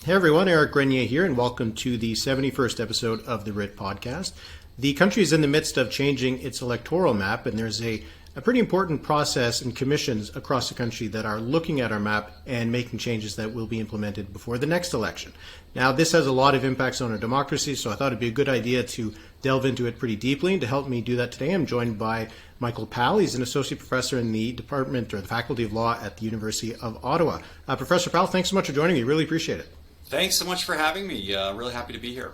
Hey everyone, Eric Grenier here, and welcome to the 71st episode of the Writ Podcast. The country is in the midst of changing its electoral map, and there's a pretty important process and commissions across the country that are looking at our map and making changes that will be implemented before the next election. Now, this has a lot of impacts on our democracy, so I thought it'd be a good idea to delve into it pretty deeply. And to help me do that today, I'm joined by Michael Powell. He's an associate professor in the department or the Faculty of Law at the University of Ottawa. Professor Powell, thanks so much for joining me. Really appreciate it. Thanks so much for having me. Really happy to be here.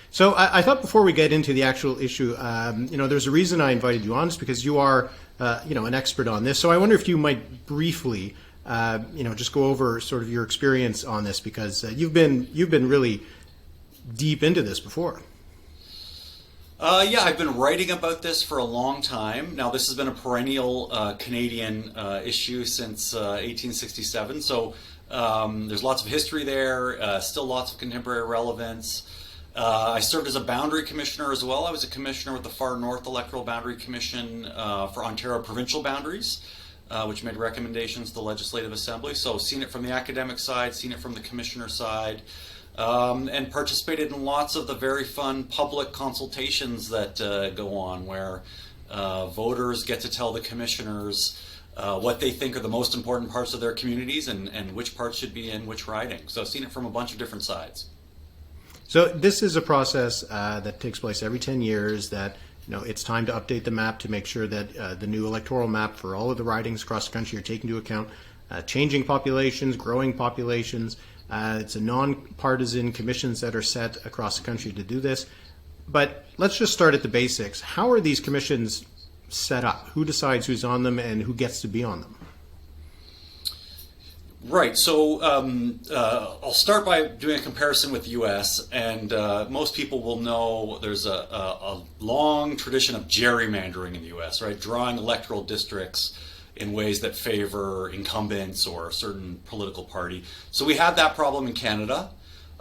So I thought before we get into the actual issue, there's a reason I invited you on, is because you are, an expert on this. So I wonder if you might briefly, just go over sort of your experience on this, because you've been really deep into this before. I've been writing about this for a long time. Now, this has been a perennial Canadian issue since 1867. So there's lots of history there, still lots of contemporary relevance. I served as a boundary commissioner as well. I was a commissioner with the Far North Electoral Boundary Commission for Ontario provincial boundaries, which made recommendations to the Legislative Assembly. So seen it from the academic side, seen it from the commissioner side, and participated in lots of the very fun public consultations that go on, where voters get to tell the commissioners what they think are the most important parts of their communities and which parts should be in which riding. So I've seen it from a bunch of different sides. So this is a process that takes place every 10 years that, it's time to update the map to make sure that the new electoral map for all of the ridings across the country are taken into account. Changing populations, growing populations. It's a non-partisan commissions that are set across the country to do this. But let's just start at the basics. How are these commissions set up? Who decides who's on them and who gets to be on them? Right. So I'll start by doing a comparison with the U.S. And most people will know there's a long tradition of gerrymandering in the U.S., right? Drawing electoral districts in ways that favor incumbents or a certain political party. So we had that problem in Canada.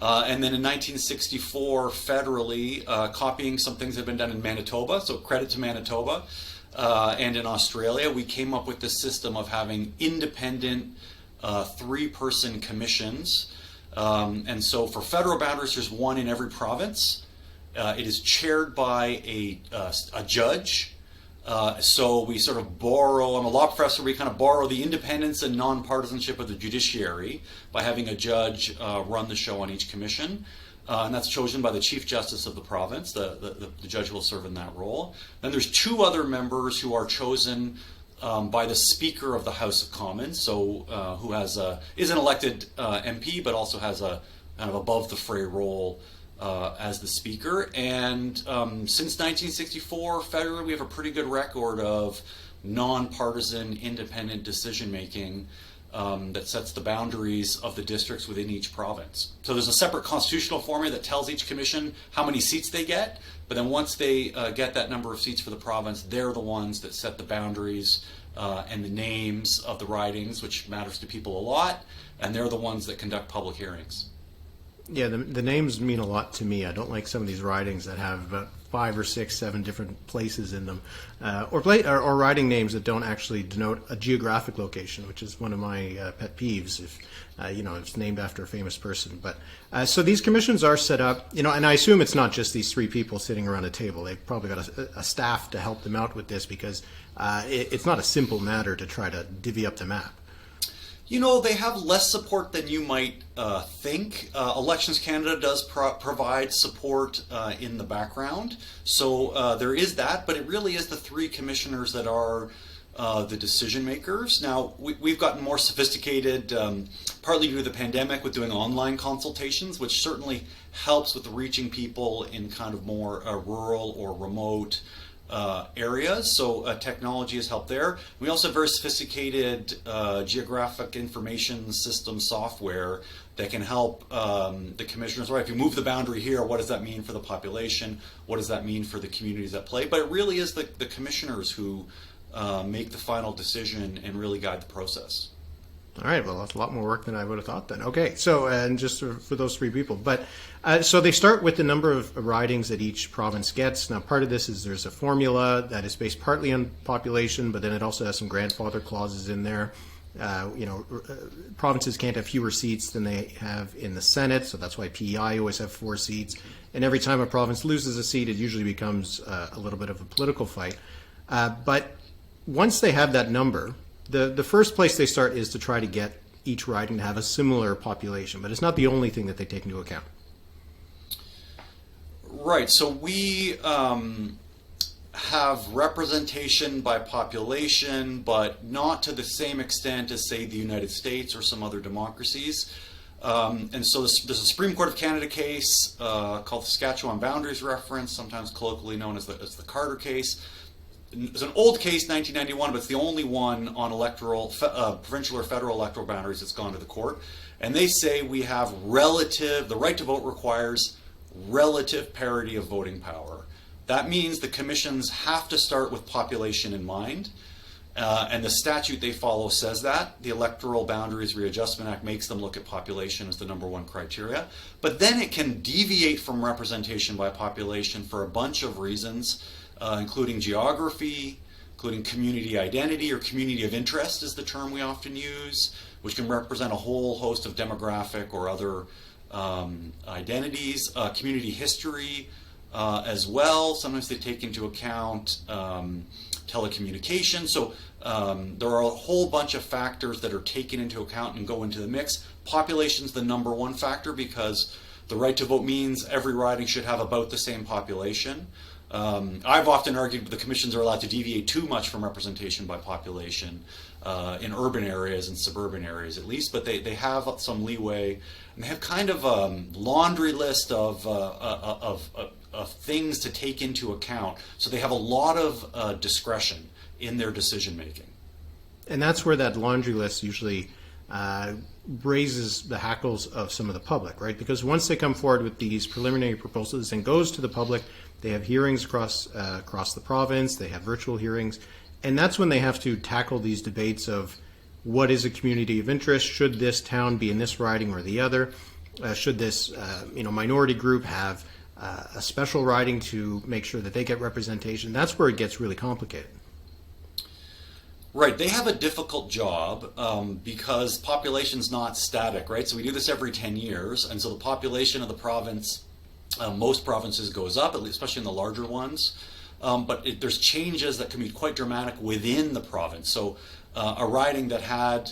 And then in 1964, federally, copying some things that had been done in Manitoba, so credit to Manitoba, and in Australia, we came up with this system of having independent three-person commissions. And so for federal boundaries, there's one in every province. It is chaired by a judge. So we sort of borrow, I'm a law professor, we kind of borrow the independence and non-partisanship of the judiciary by having a judge run the show on each commission. And that's chosen by the Chief Justice of the province. The judge will serve in that role. Then there's two other members who are chosen by the Speaker of the House of Commons, so who is an elected MP, but also has a kind of above the fray role as the Speaker. And since 1964, federally, we have a pretty good record of non-partisan, independent decision-making that sets the boundaries of the districts within each province. So there's a separate constitutional formula that tells each commission how many seats they get, but then once they get that number of seats for the province, they're the ones that set the boundaries and the names of the ridings, which matters to people a lot, and they're the ones that conduct public hearings. Yeah, the names mean a lot to me. I don't like some of these ridings that have about 5 or 6, 7 different places in them, or riding names that don't actually denote a geographic location, which is one of my pet peeves. If it's named after a famous person. But so these commissions are set up, and I assume it's not just these three people sitting around a table. They've probably got a staff to help them out with this, because it's not a simple matter to try to divvy up the map. They have less support than you might think. Elections Canada does provide support in the background. So there is that, but it really is the three commissioners that are the decision makers. Now, we've gotten more sophisticated, partly due to the pandemic, with doing online consultations, which certainly helps with reaching people in kind of more rural or remote areas, so technology has helped there. We also have very sophisticated geographic information system software that can help the commissioners. Right, if you move the boundary here, what does that mean for the population? What does that mean for the communities that play? But it really is the commissioners who make the final decision and really guide the process. All right, well, that's a lot more work than I would have thought then. Okay, so, and just for those three people. But so they start with the number of ridings that each province gets. Now, part of this is there's a formula that is based partly on population, but then it also has some grandfather clauses in there. Provinces can't have fewer seats than they have in the Senate, so that's why PEI always have 4 seats. And every time a province loses a seat, it usually becomes a little bit of a political fight. But once they have that number, the first place they start is to try to get each riding to have a similar population. But it's not the only thing that they take into account. Right. So we have representation by population, but not to the same extent as, say, the United States or some other democracies. And so there's a Supreme Court of Canada case called the Saskatchewan Boundaries Reference, sometimes colloquially known as the Carter case. It's an old case, 1991, but it's the only one on provincial or federal electoral boundaries that's gone to the court. And they say we have the right to vote requires relative parity of voting power. That means the commissions have to start with population in mind. And the statute they follow says that. The Electoral Boundaries Readjustment Act makes them look at population as the number one criteria. But then it can deviate from representation by population for a bunch of reasons, including geography, including community identity, or community of interest is the term we often use, which can represent a whole host of demographic or other identities, community history as well. Sometimes they take into account telecommunication. So there are a whole bunch of factors that are taken into account and go into the mix. Population's the number one factor because the right to vote means every riding should have about the same population. I've often argued the commissions are allowed to deviate too much from representation by population in urban areas and suburban areas at least, but they have some leeway, and they have kind of a laundry list of things to take into account. So they have a lot of discretion in their decision making. And that's where that laundry list usually raises the hackles of some of the public, right? Because once they come forward with these preliminary proposals and goes to the public, they have hearings across the province, they have virtual hearings, and that's when they have to tackle these debates of what is a community of interest, should this town be in this riding or the other, should this minority group have a special riding to make sure that they get representation. That's where it gets really complicated. Right, they have a difficult job because population's not static, right? So we do this every 10 years, and so the population of the province, most provinces goes up, especially in the larger ones, but there's changes that can be quite dramatic within the province. So a riding that had,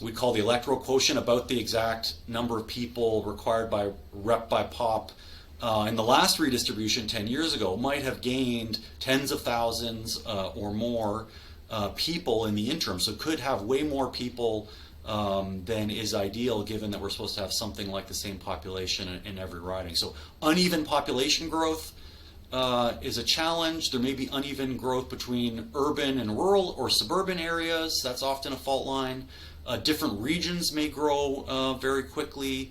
we call the electoral quotient, about the exact number of people required by rep by pop in the last redistribution 10 years ago might have gained tens of thousands or more people in the interim, so could have way more people than is ideal, given that we're supposed to have something like the same population in every riding. So uneven population growth is a challenge. There may be uneven growth between urban and rural or suburban areas. That's often a fault line. Different regions may grow very quickly.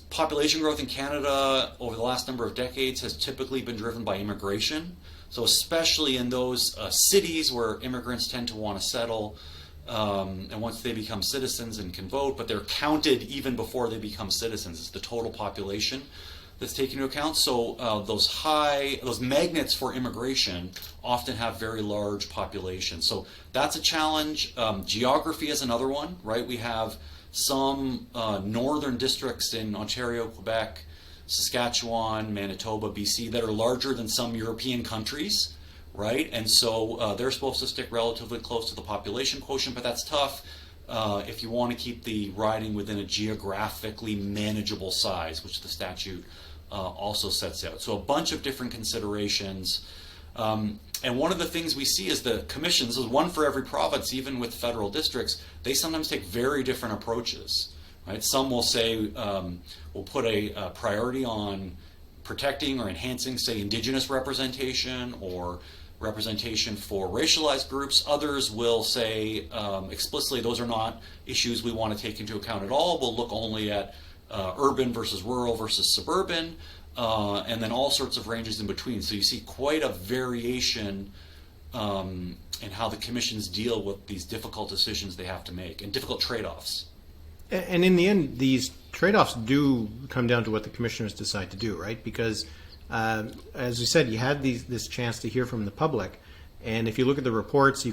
Population growth in Canada over the last number of decades has typically been driven by immigration. So especially in those cities where immigrants tend to want to settle, and once they become citizens and can vote, but they're counted even before they become citizens. It's the total population that's taken into account. So those magnets for immigration often have very large populations. So that's a challenge. Geography is another one, right? We have some northern districts in Ontario, Quebec, Saskatchewan, Manitoba, BC that are larger than some European countries, right? And so they're supposed to stick relatively close to the population quotient, but that's tough if you want to keep the riding within a geographically manageable size, which the statute also sets out. So a bunch of different considerations. And one of the things we see is the commissions, is one for every province, even with federal districts, they sometimes take very different approaches. Right? Some will say, we'll put a priority on protecting or enhancing, say, Indigenous representation or representation for racialized groups. Others will say explicitly those are not issues we want to take into account at all. We'll look only at urban versus rural versus suburban, and then all sorts of ranges in between. So you see quite a variation in how the commissions deal with these difficult decisions they have to make and difficult trade-offs. And in the end, these trade-offs do come down to what the commissioners decide to do, right? Because, as we said, you had this chance to hear from the public, And if you look at the reports,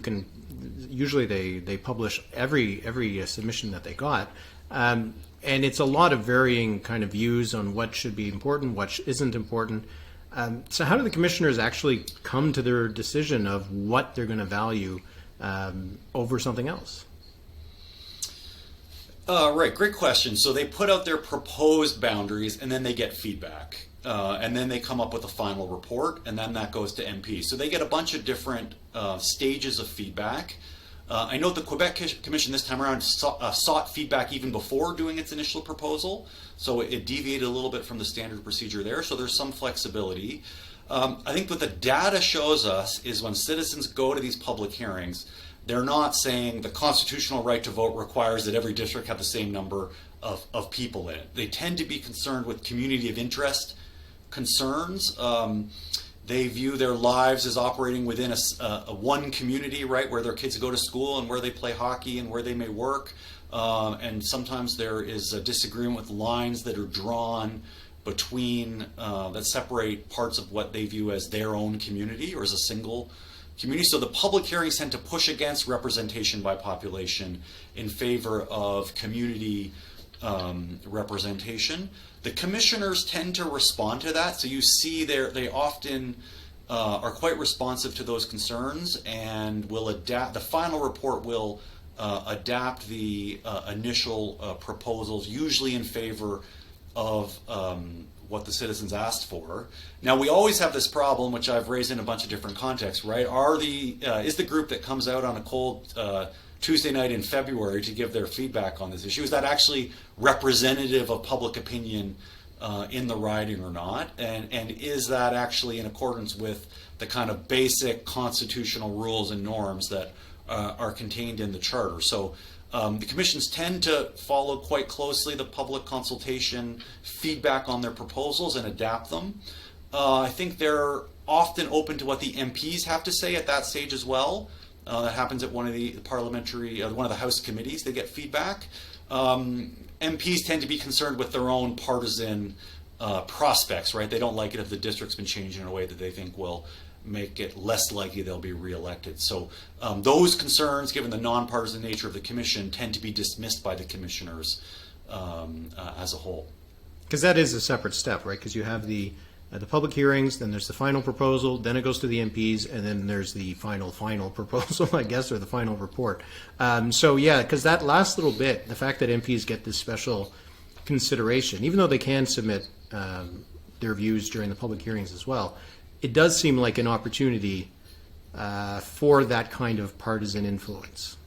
usually they publish every submission that they got. And it's a lot of varying kind of views on what should be important, what isn't important. So how do the commissioners actually come to their decision of what they're going to value over something else? Right, great question. So they put out their proposed boundaries, and then they get feedback. And then they come up with a final report, and then that goes to MPs. So they get a bunch of different stages of feedback. I know the Quebec Commission this time around sought feedback even before doing its initial proposal, so it deviated a little bit from the standard procedure there, so there's some flexibility. I think what the data shows us is when citizens go to these public hearings, they're not saying the constitutional right to vote requires that every district have the same number of people in it. They tend to be concerned with community of interest concerns. They view their lives as operating within a one community, right, where their kids go to school and where they play hockey and where they may work. And sometimes there is a disagreement with lines that are drawn between that separate parts of what they view as their own community or as a single community. So the public hearings tend to push against representation by population in favor of community representation. The commissioners tend to respond to that, so you see they often are quite responsive to those concerns and will adapt. The final report will adapt the initial proposals, usually in favor of what the citizens asked for. Now, we always have this problem, which I've raised in a bunch of different contexts, right? Is the group that comes out on a cold Tuesday night in February to give their feedback on this issue, is that actually representative of public opinion in the riding or not? And is that actually in accordance with the kind of basic constitutional rules and norms that are contained in the charter? So the commissions tend to follow quite closely the public consultation feedback on their proposals and adapt them. I think they're often open to what the MPs have to say at that stage as well. That happens at one of the one of the House committees. They get feedback. MPs tend to be concerned with their own partisan prospects, right? They don't like it if the district's been changed in a way that they think will make it less likely they'll be reelected. So those concerns, given the nonpartisan nature of the commission, tend to be dismissed by the commissioners as a whole. Because that is a separate step, right? Because you have the public hearings, then there's the final proposal, then it goes to the MPs, and then there's the final proposal, I guess, or the final report. So yeah, because that last little bit, the fact that MPs get this special consideration, even though they can submit their views during the public hearings as well, it does seem like an opportunity for that kind of partisan influence.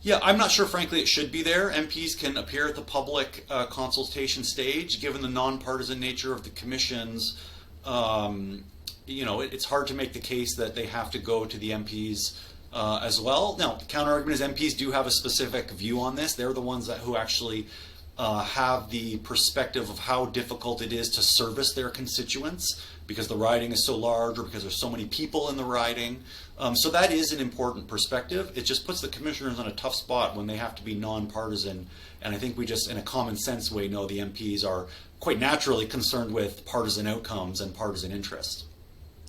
Yeah, I'm not sure, frankly, it should be there. MPs can appear at the public consultation stage. Given the nonpartisan nature of the commissions, it's hard to make the case that they have to go to the MPs as well. Now, the counter-argument is MPs do have a specific view on this. They're the ones who actually have the perspective of how difficult it is to service their constituents because the riding is so large or because there's so many people in the riding. So that is an important perspective. It just puts the commissioners in a tough spot when they have to be nonpartisan. And I think we just, in a common sense way, know the MPs are quite naturally concerned with partisan outcomes and partisan interests.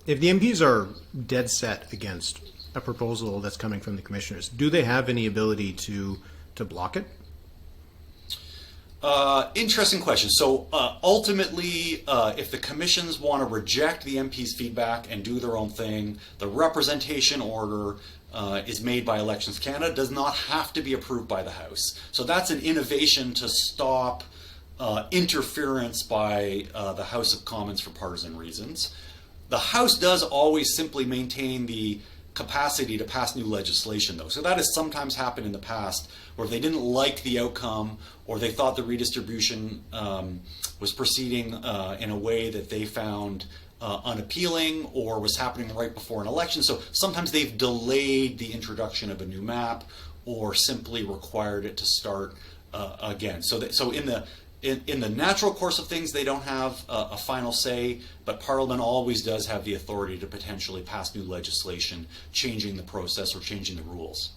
If the MPs are dead set against a proposal that's coming from the commissioners, do they have any ability to block it? Interesting question. So ultimately, if the commissions want to reject the MP's feedback and do their own thing, the representation order is made by Elections Canada, does not have to be approved by the House. So that's an innovation to stop interference by the House of Commons for partisan reasons. The House does always simply maintain the capacity to pass new legislation, though. So that has sometimes happened in the past, where if they didn't like the outcome or they thought the redistribution was proceeding in a way that they found unappealing or was happening right before an election. So sometimes they've delayed the introduction of a new map or simply required it to start again. So in the natural course of things, they don't have a final say, but Parliament always does have the authority to potentially pass new legislation, changing the process or changing the rules.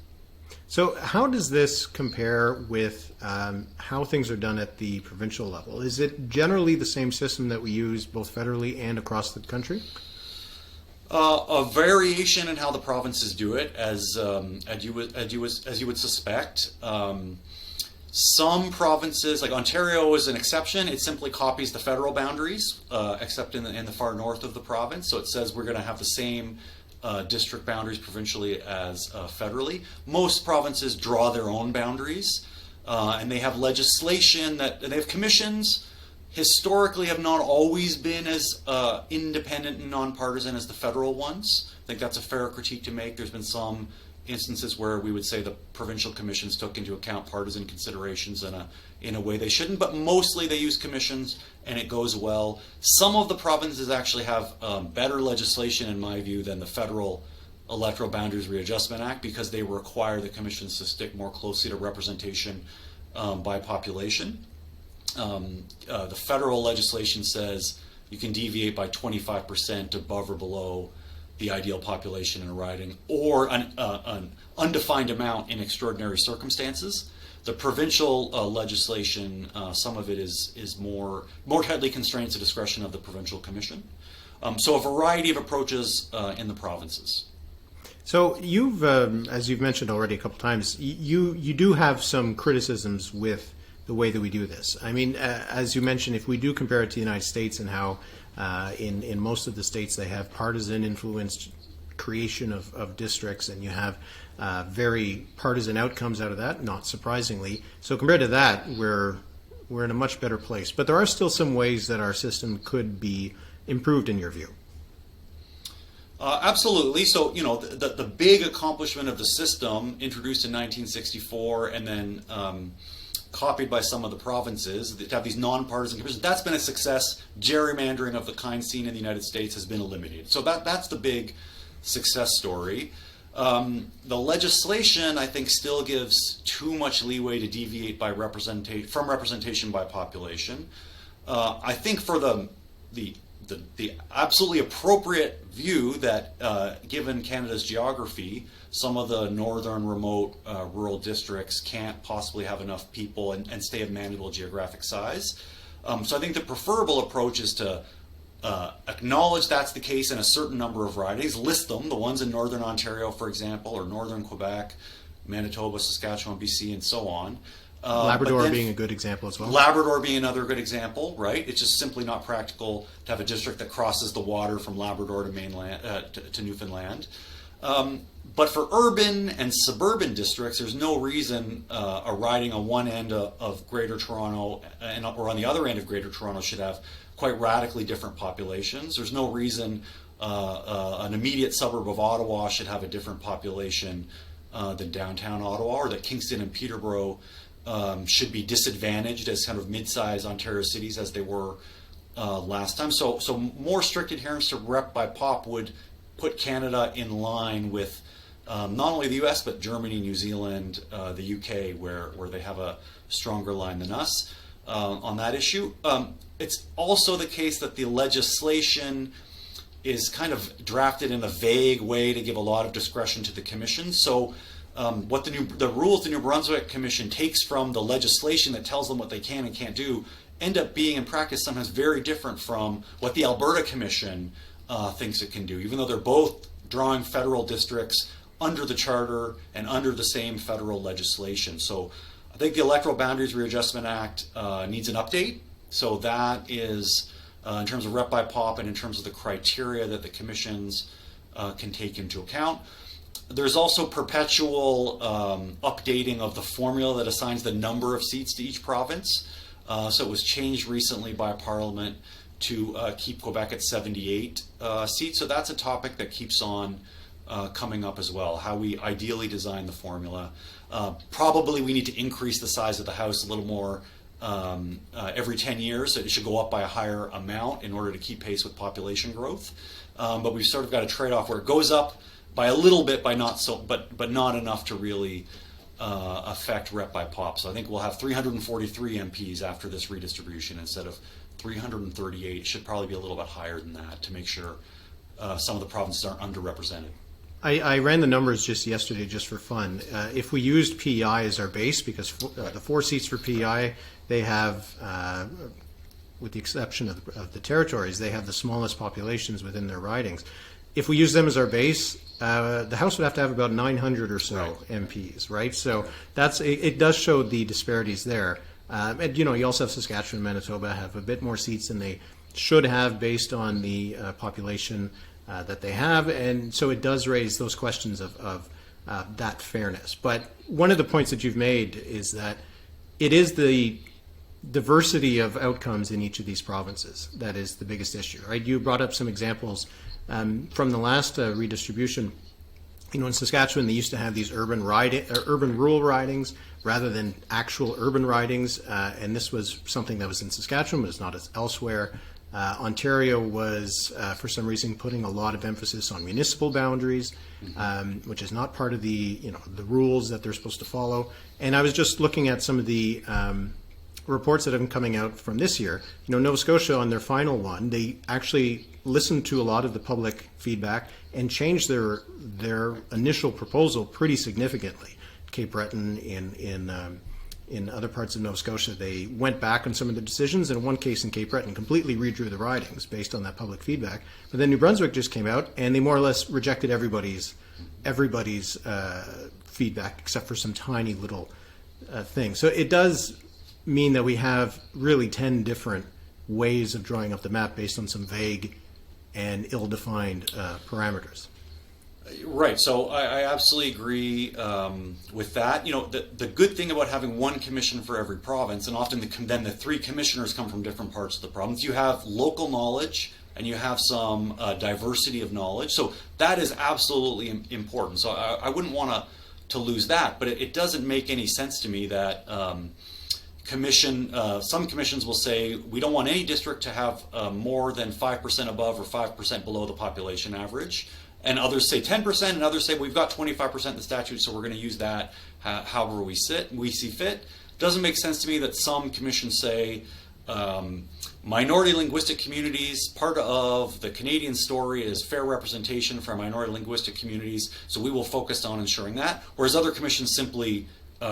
So how does this compare with how things are done at the provincial level? Is it generally the same system that we use both federally and across the country? A variation in how the provinces do it, as you would suspect. Some provinces, like Ontario, is an exception. It simply copies the federal boundaries, except in the far north of the province. So it says we're going to have the same district boundaries provincially as federally. Most provinces draw their own boundaries, and they have legislation they have commissions. Historically, have not always been as independent and nonpartisan as the federal ones. I think that's a fair critique to make. There's been some instances where we would say the provincial commissions took into account partisan considerations in a way they shouldn't, but mostly they use commissions and it goes well. Some of the provinces actually have better legislation, in my view, than the federal Electoral Boundaries Readjustment Act, because they require the commissions to stick more closely to representation by population. The federal legislation says you can deviate by 25% above or below the ideal population in a riding, or an undefined amount in extraordinary circumstances. The provincial legislation, some of it is more tightly constrained to discretion of the provincial commission. So a variety of approaches in the provinces. So you've, as you've mentioned already a couple times, you do have some criticisms with the way that we do this. I mean, as you mentioned, if we do compare it to the United States and how in most of the states they have partisan influenced creation of districts, and you have very partisan outcomes out of that, not surprisingly. So compared to that, we're in a much better place. But there are still some ways that our system could be improved in your view. Absolutely. So, the big accomplishment of the system, introduced in 1964 and then copied by some of the provinces, to have these nonpartisan commissions, that's been a success. Gerrymandering of the kind seen in the United States has been eliminated. So that's the big success story. The legislation, I think, still gives too much leeway to deviate from representation by population. I think for the absolutely appropriate view that, given Canada's geography, some of the northern remote rural districts can't possibly have enough people and stay of manageable geographic size. So I think the preferable approach is to acknowledge that's the case in a certain number of ridings, list them, the ones in northern Ontario, for example, or northern Quebec, Manitoba, Saskatchewan, BC, and so on. Labrador being a good example as well. Labrador being another good example, right? It's just simply not practical to have a district that crosses the water from Labrador to mainland to Newfoundland. But for urban and suburban districts, there's no reason a riding on one end of Greater Toronto or on the other end of Greater Toronto should have quite radically different populations. There's no reason an immediate suburb of Ottawa should have a different population than downtown Ottawa, or that Kingston and Peterborough should be disadvantaged as kind of mid-sized Ontario cities as they were last time. So more strict adherence to rep by pop would put Canada in line with not only the U.S. but Germany, New Zealand, the U.K., where they have a stronger line than us on that issue. It's also the case that the legislation is kind of drafted in a vague way to give a lot of discretion to the commission. So what the rules the New Brunswick Commission takes from the legislation that tells them what they can and can't do end up being in practice sometimes very different from what the Alberta Commission thinks it can do, even though they're both drawing federal districts under the Charter and under the same federal legislation. So I think the Electoral Boundaries Readjustment Act needs an update. So that is, in terms of rep by pop and in terms of the criteria that the commissions can take into account. There's also perpetual updating of the formula that assigns the number of seats to each province. So it was changed recently by Parliament to keep Quebec at 78 seats. So that's a topic that keeps on coming up as well, how we ideally design the formula. Probably we need to increase the size of the House a little more every 10 years. So it should go up by a higher amount in order to keep pace with population growth. But we've sort of got a trade-off where it goes up by a little bit, but not enough to really affect rep by pop. So I think we'll have 343 MPs after this redistribution instead of 338. It should probably be a little bit higher than that to make sure some of the provinces aren't underrepresented. I ran the numbers just yesterday just for fun. If we used PEI as our base, because the 4 seats for PEI, they have, with the exception of the territories, they have the smallest populations within their ridings. if we use them as our base, the House would have to have about 900 or so MPs, right? So it does show the disparities there. And you also have Saskatchewan and Manitoba have a bit more seats than they should have based on the population that they have, and so it does raise those questions of that fairness. But one of the points that you've made is that it is the diversity of outcomes in each of these provinces that is the biggest issue, right? You brought up some examples from the last redistribution. In Saskatchewan, they used to have these urban-rural ridings rather than actual urban ridings, and this was something that was in Saskatchewan, but it's not as elsewhere. Ontario was, for some reason, putting a lot of emphasis on municipal boundaries, which is not part of the rules that they're supposed to follow. And I was just looking at some of the reports that have been coming out from this year. Nova Scotia, on their final one, they actually listened to a lot of the public feedback and changed their initial proposal pretty significantly. Cape Breton, in other parts of Nova Scotia, they went back on some of the decisions. In one case in Cape Breton, completely redrew the ridings based on that public feedback. But then New Brunswick just came out and they more or less rejected everybody's feedback except for some tiny little things. So it does mean that we have really 10 different ways of drawing up the map based on some vague and ill-defined parameters. Right. So I absolutely agree with that. The good thing about having one commission for every province, and often then the three commissioners come from different parts of the province, you have local knowledge and you have some diversity of knowledge. So that is absolutely important. So I wouldn't want to lose that, but it doesn't make any sense to me that some commissions will say we don't want any district to have more than 5% above or 5% below the population average. And others say 10%, and others say we've got 25% in the statute, so we're going to use that however we see fit. Doesn't make sense to me that some commissions say minority linguistic communities, part of the Canadian story is fair representation for minority linguistic communities, so we will focus on ensuring that. Whereas other commissions simply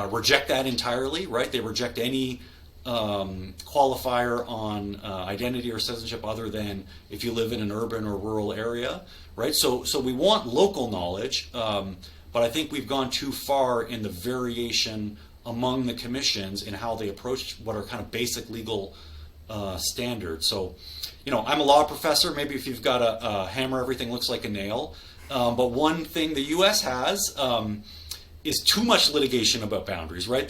reject that entirely, right? They reject any qualifier on identity or citizenship other than if you live in an urban or rural area, right? So we want local knowledge, but I think we've gone too far in the variation among the commissions in how they approach what are kind of basic legal standards. So, I'm a law professor. Maybe if you've got a hammer, everything looks like a nail. But one thing the U.S. has is too much litigation about boundaries, right?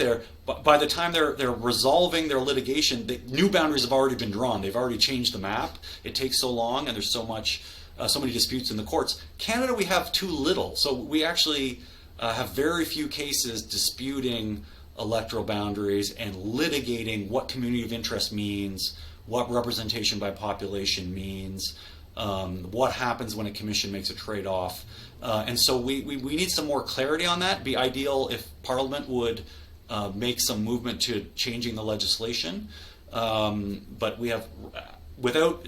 By the time they're resolving their litigation, new boundaries have already been drawn. They've already changed the map. It takes so long, and there's so many disputes in the courts. Canada, we have too little. So we actually have very few cases disputing electoral boundaries and litigating what community of interest means, what representation by population means, what happens when a commission makes a trade-off. And so we need some more clarity on that. It'd be ideal if Parliament would make some movement to changing the legislation. But we have,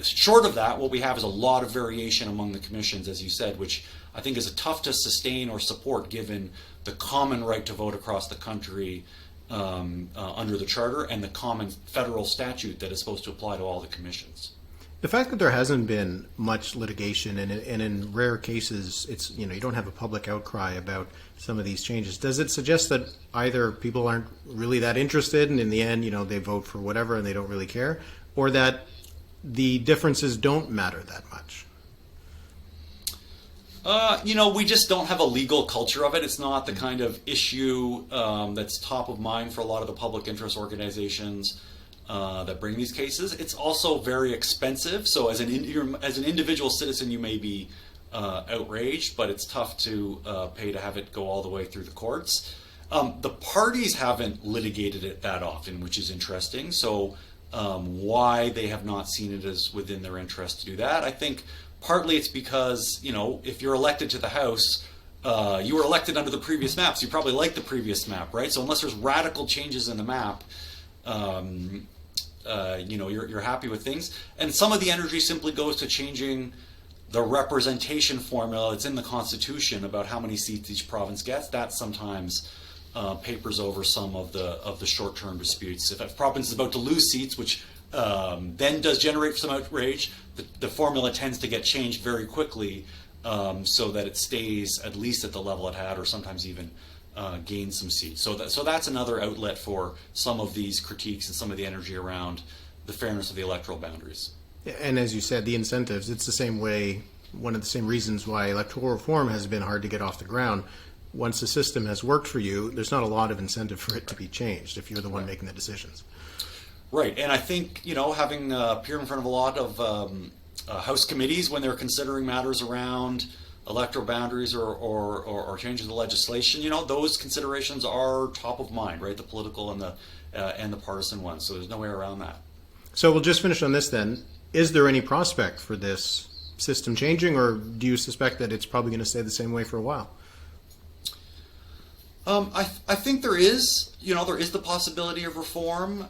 short of that, what we have is a lot of variation among the commissions, as you said, which I think is tough to sustain or support given the common right to vote across the country under the Charter and the common federal statute that is supposed to apply to all the commissions. The fact that there hasn't been much litigation, and in rare cases, it's you don't have a public outcry about some of these changes. Does it suggest that either people aren't really that interested, and in the end, they vote for whatever and they don't really care, or that the differences don't matter that much? We just don't have a legal culture of it. It's not the kind of issue that's top of mind for a lot of the public interest organizations that bring these cases. It's also very expensive. So as an individual citizen, you may be outraged, but it's tough to pay to have it go all the way through the courts. The parties haven't litigated it that often, which is interesting. So why they have not seen it as within their interest to do that. I think partly it's because, if you're elected to the House, you were elected under the previous map, so you probably like the previous map, right? So unless there's radical changes in the map, you're happy with things. And some of the energy simply goes to changing the representation formula that's in the Constitution about how many seats each province gets. That sometimes papers over some of the short-term disputes. If a province is about to lose seats, which then does generate some outrage, the formula tends to get changed very quickly so that it stays at least at the level it had, or sometimes even gain some seats. So that's another outlet for some of these critiques and some of the energy around the fairness of the electoral boundaries. And as you said, the incentives, it's the same way, one of the same reasons why electoral reform has been hard to get off the ground. Once the system has worked for you, there's not a lot of incentive for it to be changed if you're the one making the decisions. Right, and I think, having appeared in front of a lot of House committees when they're considering matters around electoral boundaries or changing the legislation, those considerations are top of mind, right? The political and the partisan ones. So there's no way around that. So we'll just finish on this then. Is there any prospect for this system changing, or do you suspect that it's probably going to stay the same way for a while? I think there is. There is the possibility of reform.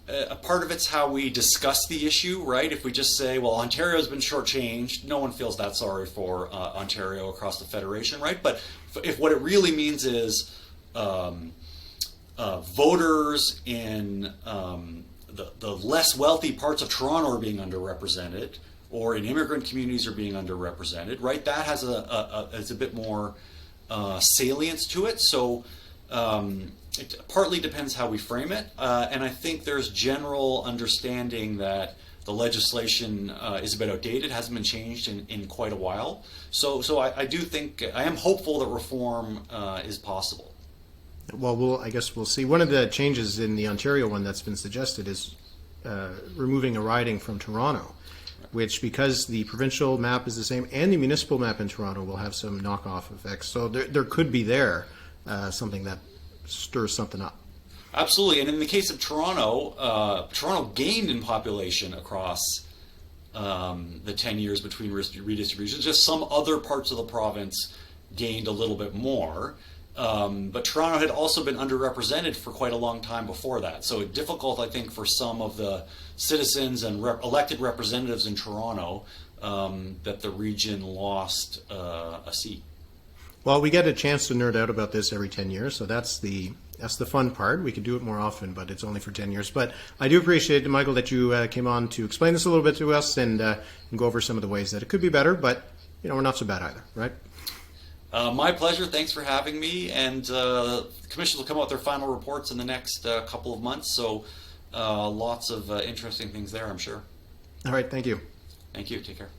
A part of it's how we discuss the issue, right? If we just say, well, Ontario's been shortchanged, no one feels that sorry for Ontario across the Federation, right? But if what it really means is voters in the less wealthy parts of Toronto are being underrepresented, or in immigrant communities are being underrepresented, right? That has a bit more salience to it. So it partly depends how we frame it, and I think there's general understanding that the legislation is a bit outdated, hasn't been changed in quite a while. So I do think, I am hopeful that reform is possible. Well, I guess we'll see. One of the changes in the Ontario one that's been suggested is removing a riding from Toronto, which, because the provincial map is the same and the municipal map in Toronto, will have some knockoff effects. So there could be something that stirs something up. Absolutely, and in the case of Toronto, Toronto gained in population across the 10 years between redistributions. Just some other parts of the province gained a little bit more, but Toronto had also been underrepresented for quite a long time before that. So it's difficult, I think, for some of the citizens and elected representatives in Toronto that the region lost a seat. Well, we get a chance to nerd out about this every 10 years, so that's the fun part. We could do it more often, but it's only for 10 years. But I do appreciate, Michael, that you came on to explain this a little bit to us and go over some of the ways that it could be better, but we're not so bad either, right? My pleasure. Thanks for having me. And the commission will come out with their final reports in the next couple of months, so lots of interesting things there, I'm sure. All right, thank you. Thank you. Take care.